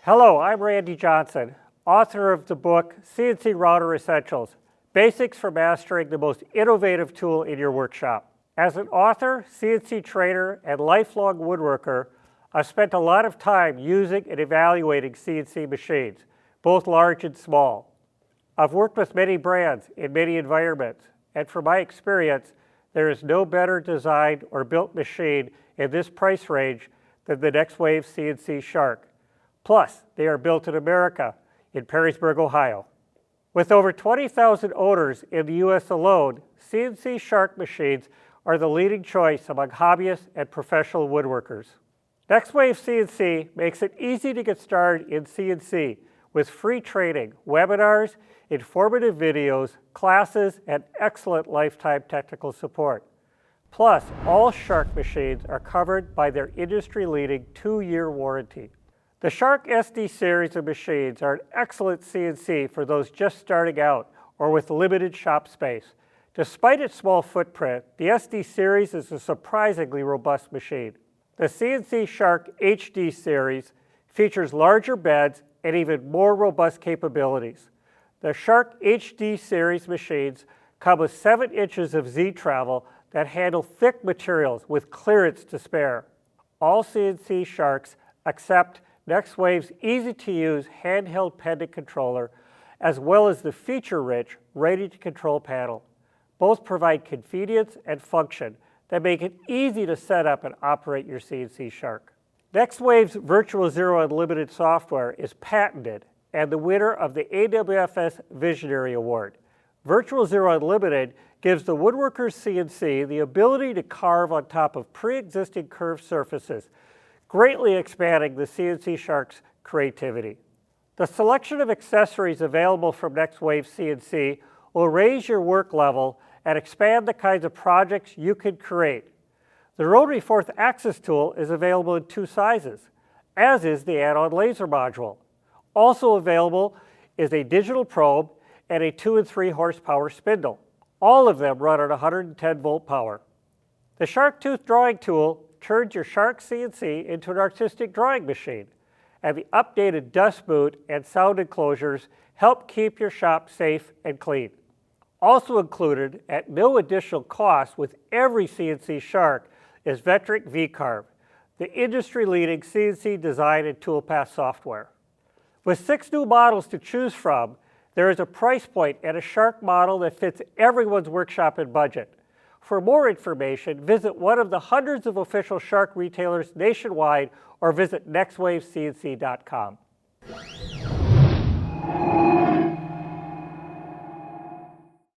Hello, I'm Randy Johnson, author of the book CNC Router Essentials, Basics for Mastering the Most Innovative Tool in Your Workshop. As an author, CNC trainer, and lifelong woodworker, I've spent a lot of time using and evaluating CNC machines, both large and small. I've worked with many brands in many environments, and from my experience, there is no better designed or built machine in this price range than the Next Wave CNC Shark. Plus, they are built in America, in Perrysburg, Ohio. With over 20,000 owners in the U.S. alone, CNC Shark machines are the leading choice among hobbyists and professional woodworkers. Next Wave CNC makes it easy to get started in CNC with free training, webinars, informative videos, classes, and excellent lifetime technical support. Plus, all Shark machines are covered by their industry-leading 2-year warranty. The Shark SD series of machines are an excellent CNC for those just starting out or with limited shop space. Despite its small footprint, the SD series is a surprisingly robust machine. The CNC Shark HD series features larger beds and even more robust capabilities. The Shark HD series machines come with 7 inches of Z-travel that handle thick materials with clearance to spare. All CNC Sharks accept Next Wave's easy-to-use handheld pendant controller, as well as the feature-rich, ready-to-control panel. Both provide convenience and function that make it easy to set up and operate your CNC Shark. Next Wave's Virtual Zero Unlimited software is patented and the winner of the AWFS Visionary Award. Virtual Zero Unlimited gives the woodworker's CNC the ability to carve on top of pre-existing curved surfaces, greatly expanding the CNC Shark's creativity. The selection of accessories available from Next Wave CNC will raise your work level and expand the kinds of projects you can create. The rotary 4th axis tool is available in 2 sizes, as is the add-on laser module. Also available is a digital probe and a 2 and 3 horsepower spindle. All of them run on 110 volt power. The Shark Tooth drawing tool turns your Shark CNC into an artistic drawing machine, and the updated dust boot and sound enclosures help keep your shop safe and clean. Also included at no additional cost with every CNC Shark is Vectric V-Carve, the industry-leading CNC design and toolpath software. With 6 new models to choose from, there is a price point and a Shark model that fits everyone's workshop and budget. For more information, visit one of the hundreds of official Shark retailers nationwide or visit nextwavecnc.com.